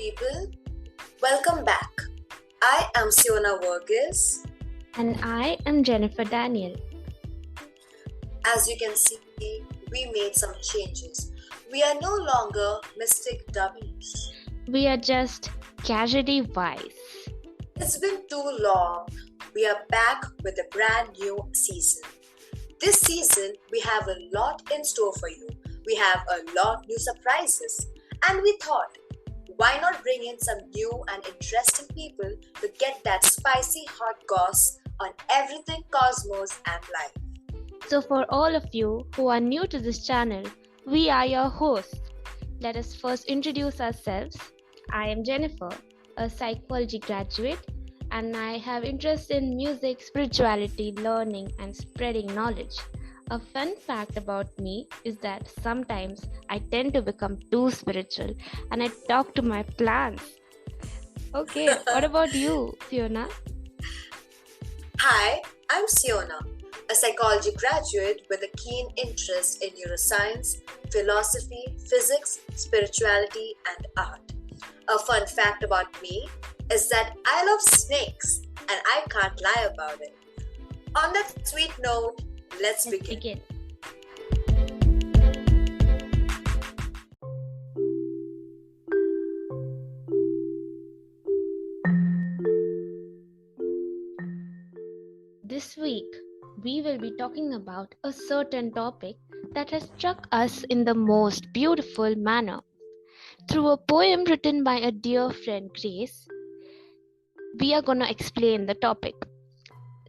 people. Welcome back. I am Siona Verghese. And I am Jennifer Daniel. As you can see, we made some changes. We are no longer mystic dummies. We are just casually wise. It's been too long. We are back with a brand new season. This season, we have a lot in store for you. We have a lot new surprises. And we thought, why not bring in some new and interesting people to get that spicy hot goss on everything cosmos and life. So for all of you who are new to this channel, we are your hosts. Let us first introduce ourselves. I am Jennifer, a psychology graduate, and I have interest in music, spirituality, learning, and spreading knowledge. A fun fact about me is that sometimes I tend to become too spiritual and I talk to my plants. Okay, what about you, Fiona? Hi, I'm Siona, a psychology graduate with a keen interest in neuroscience, philosophy, physics, spirituality, and art. A fun fact about me is that I love snakes and I can't lie about it. On that sweet note, let's begin. This week, we will be talking about a certain topic that has struck us in the most beautiful manner. Through a poem written by a dear friend, Grace, we are going to explain the topic.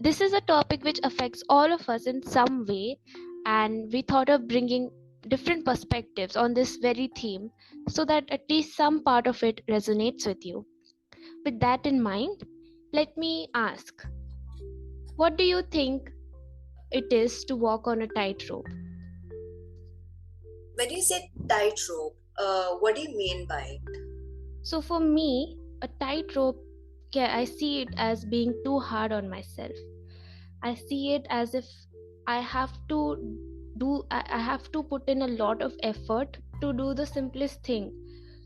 This is a topic which affects all of us in some way, and we thought of bringing different perspectives on this very theme so that at least some part of it resonates with you. With that in mind, let me ask, what do you think it is to walk on a tightrope? When you say tightrope, what do you mean by it? So for me, a tightrope, I see it as being too hard on myself. I see it as if I have to put in a lot of effort to do the simplest thing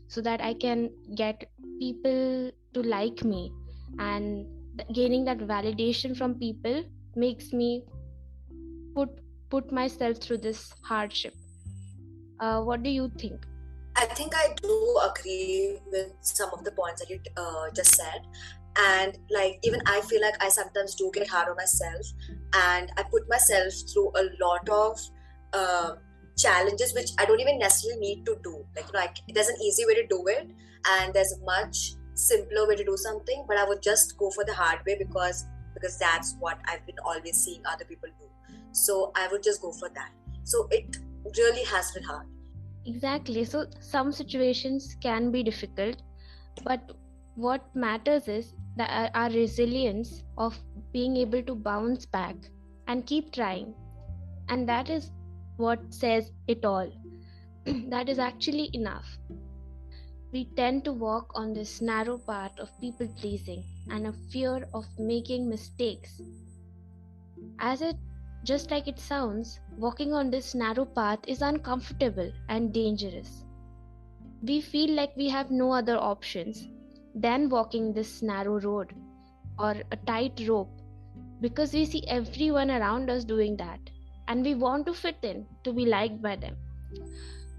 so that I can get people to like me, and gaining that validation from people makes me put myself through this hardship. What do you think? I think I do agree with some of the points that you just said. And even I feel like I sometimes do get hard on myself, and I put myself through a lot of challenges which I don't even necessarily need to do. There's an easy way to do it, and there's a much simpler way to do something, but I would just go for the hard way because that's what I've been always seeing other people do. So I would just go for that. So it really has been hard. Exactly. So some situations can be difficult, but what matters is that our resilience of being able to bounce back and keep trying. And that is what says it all. That is actually enough. We tend to walk on this narrow path of people pleasing and a fear of making mistakes. Just like it sounds, walking on this narrow path is uncomfortable and dangerous. We feel like we have no other options than walking this narrow road or a tight rope because we see everyone around us doing that and we want to fit in to be liked by them.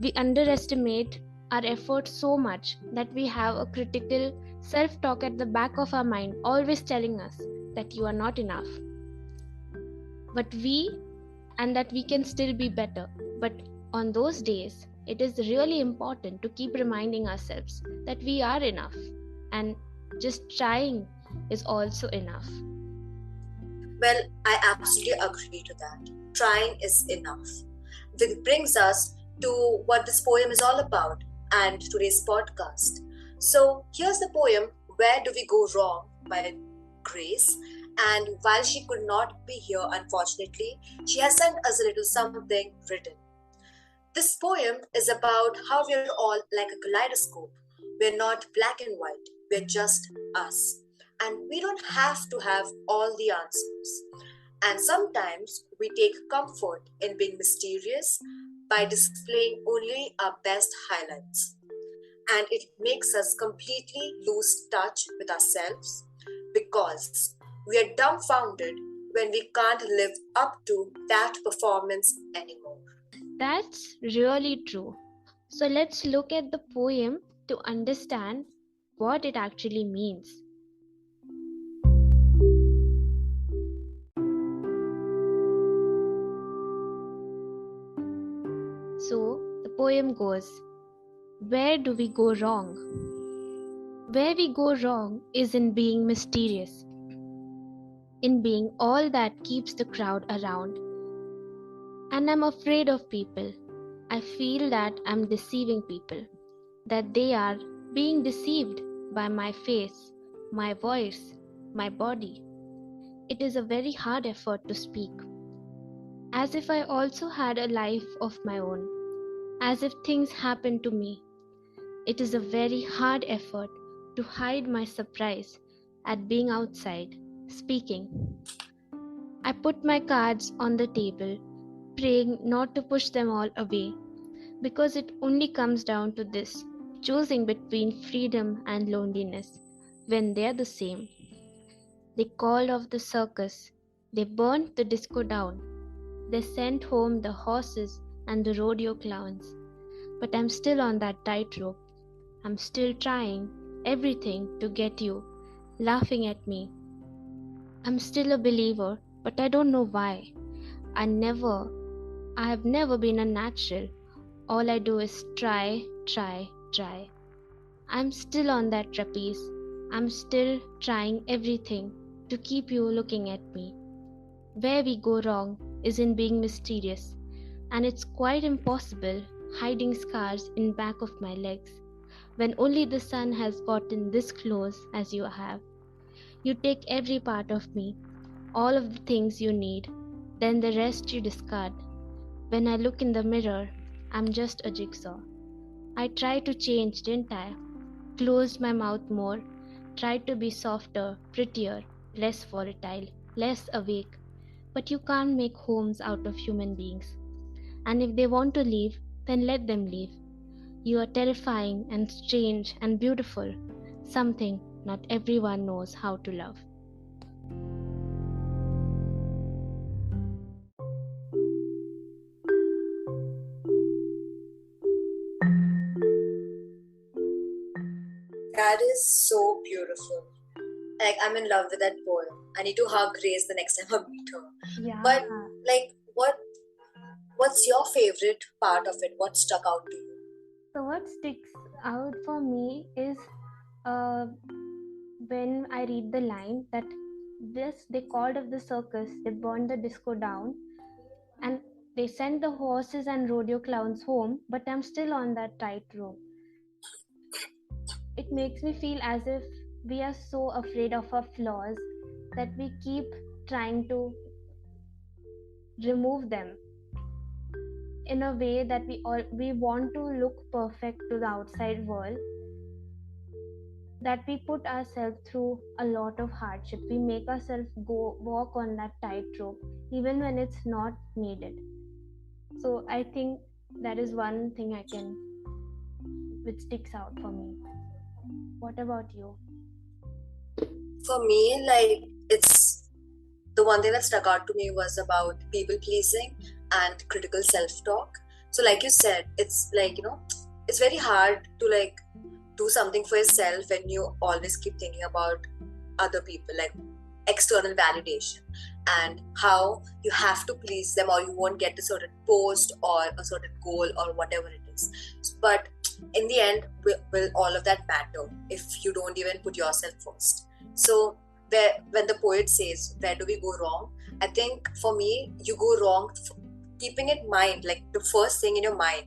We underestimate our efforts so much that we have a critical self-talk at the back of our mind always telling us that you are not enough. That we can still be better. But on those days, it is really important to keep reminding ourselves that we are enough, and just trying is also enough. Well, I absolutely agree to that. Trying is enough. Which brings us to what this poem is all about and today's podcast. So here's the poem, Where Do We Go Wrong by Grace. And while she could not be here, unfortunately, she has sent us a little something written. This poem is about how we're all like a kaleidoscope. We're not black and white, we're just us. And we don't have to have all the answers. And sometimes we take comfort in being mysterious by displaying only our best highlights. and it makes us completely lose touch with ourselves because we are dumbfounded when we can't live up to that performance anymore. That's really true. So let's look at the poem to understand what it actually means. So the poem goes, where do we go wrong? Where we go wrong is in being mysterious, in being all that keeps the crowd around. And I'm afraid of people. I feel that I'm deceiving people, that they are being deceived by my face, my voice, my body. It is a very hard effort to speak, as if I also had a life of my own, as if things happened to me. It is a very hard effort to hide my surprise at being outside, speaking. I put my cards on the table, praying not to push them all away, because it only comes down to this, choosing between freedom and loneliness when they're the same. They called off the circus, they burnt the disco down, they sent home the horses and the rodeo clowns. But I'm still on that tightrope. I'm still trying everything to get you laughing at me. I'm still a believer, but I don't know why. I have never been a natural. All I do is try, try, try. I'm still on that trapeze. I'm still trying everything to keep you looking at me. Where we go wrong is in being mysterious, and it's quite impossible hiding scars in back of my legs when only the sun has gotten this close as you have. You take every part of me, all of the things you need, then the rest you discard. When I look in the mirror, I'm just a jigsaw. I tried to change, didn't I? Closed my mouth more, tried to be softer, prettier, less volatile, less awake. But you can't make homes out of human beings. And if they want to leave, then let them leave. You are terrifying and strange and beautiful, something not everyone knows how to love. That is so beautiful. Like, I'm in love with that poem. I need to hug Grace the next time I meet her. Yeah. But like, what's your favorite part of it? What stuck out to you? So what sticks out for me is uh, when I read the line that this they called of the circus, they burned the disco down, and they sent the horses and rodeo clowns home, but I'm still on that tightrope. It makes me feel as if we are so afraid of our flaws that we keep trying to remove them in a way that we want to look perfect to the outside world, that we put ourselves through a lot of hardship. We make ourselves go walk on that tightrope even when it's not needed. So I think that is one thing which sticks out for me. What about you? For me, like, it's the one thing that stuck out to me was about people pleasing and critical self-talk. So like you said, it's like, it's very hard to like do something for yourself when you always keep thinking about other people, like external validation, and how you have to please them or you won't get a certain post or a certain goal or whatever it is. But in the end, will all of that matter if you don't even put yourself first? So when the poet says, where do we go wrong? I think for me, you go wrong keeping in mind, like the first thing in your mind,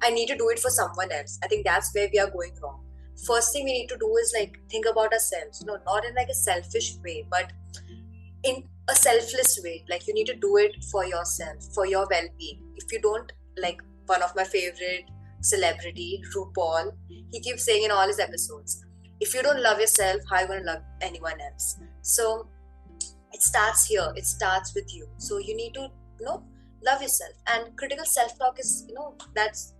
I need to do it for someone else. I think that's where we are going wrong. First thing we need to do is like think about ourselves, not in like a selfish way, but in a selfless way. Like you need to do it for yourself, for your well-being. If you don't, like one of my favorite celebrity, RuPaul, he keeps saying in all his episodes, if you don't love yourself, how are you going to love anyone else? So it starts here. It starts with you. So you need to, love yourself. And critical self-talk is, that's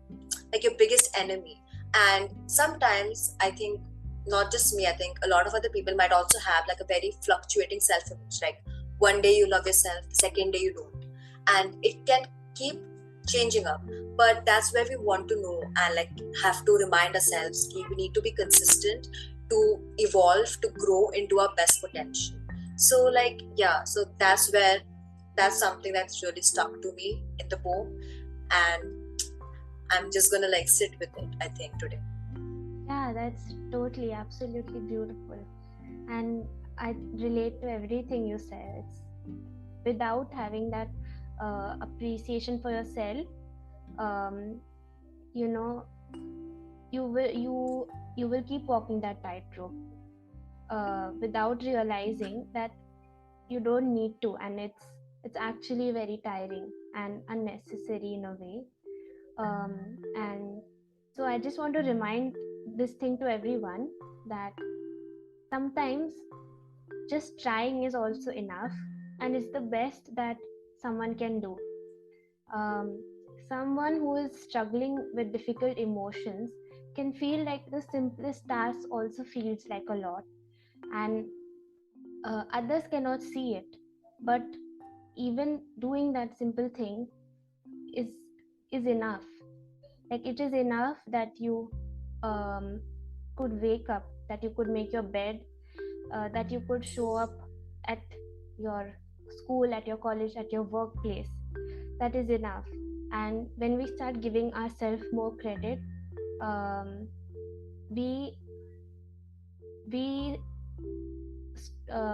like your biggest enemy. And sometimes I think not just me, I think a lot of other people might also have like a very fluctuating self-image. Like one day you love yourself, the second day you don't. And it can keep changing up. But that's where we want to know and like have to remind ourselves that we need to be consistent to evolve, to grow into our best potential. So like yeah, so that's something that's really stuck to me in the book, and I'm just gonna like sit with it, I think, today. Yeah, that's totally, absolutely beautiful. And I relate to everything you said. It's without having that appreciation for yourself, um, you know, you will keep walking that tightrope without realizing that you don't need to, and it's actually very tiring and unnecessary in a way. And so I just want to remind this thing to everyone that sometimes just trying is also enough, and it's the best that someone can do. um, Someone who is struggling with difficult emotions can feel like the simplest task also feels like a lot, and others cannot see it, but even doing that simple thing is is enough. Like it is enough that you um, could wake up, that you could make your bed, that you could show up at your school, at your college, at your workplace. That is enough. And when we start giving ourselves more credit, um, we we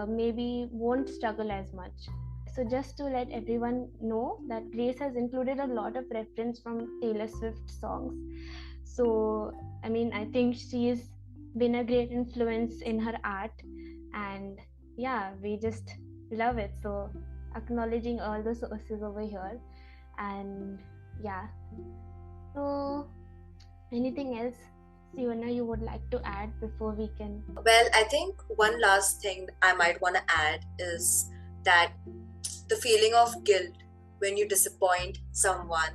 maybe won't struggle as much. So just to let everyone know that Grace has included a lot of reference from Taylor Swift songs. So I mean, I think she's been a great influence in her art, and yeah, we just love it. So acknowledging all the sources over here. And yeah, so anything else, Siona, you would like to add before we can? Well, I think one last thing I might want to add is that the feeling of guilt when you disappoint someone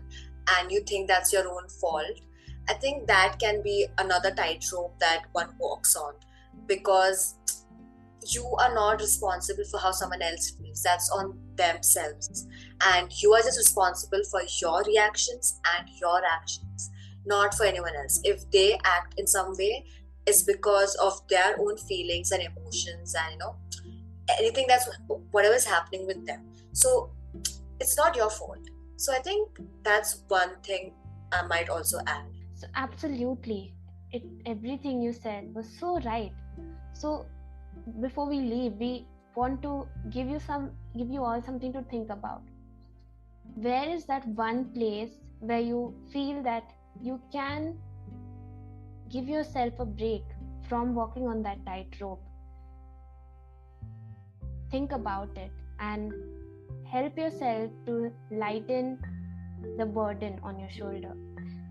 and you think that's your own fault, I think that can be another tightrope that one walks on, because you are not responsible for how someone else feels. That's on themselves. And you are just responsible for your reactions and your actions, not for anyone else. If they act in some way, it's because of their own feelings and emotions and, anything that's whatever is happening with them. So it's not your fault. So I think that's one thing I might also add. So absolutely, everything you said was so right. So before we leave, we want to give you all something to think about. Where is that one place where you feel that you can give yourself a break from walking on that tightrope? Think about it and help yourself to lighten the burden on your shoulder,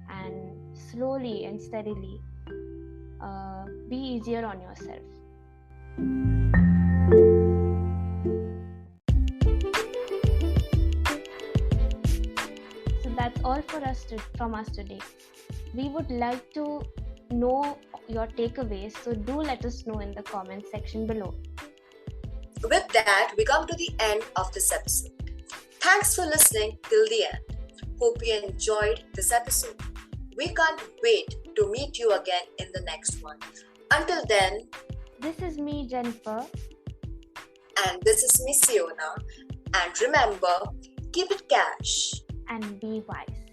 and slowly and steadily be easier on yourself. So that's all from us today. We would like to know your takeaways, so do let us know in the comment section below. With that, we come to the end of this episode. Thanks for listening till the end. Hope you enjoyed this episode. We can't wait to meet you again in the next one. Until then, this is me, Jennifer. And this is me, Siona. And remember, keep it cash. And be wise.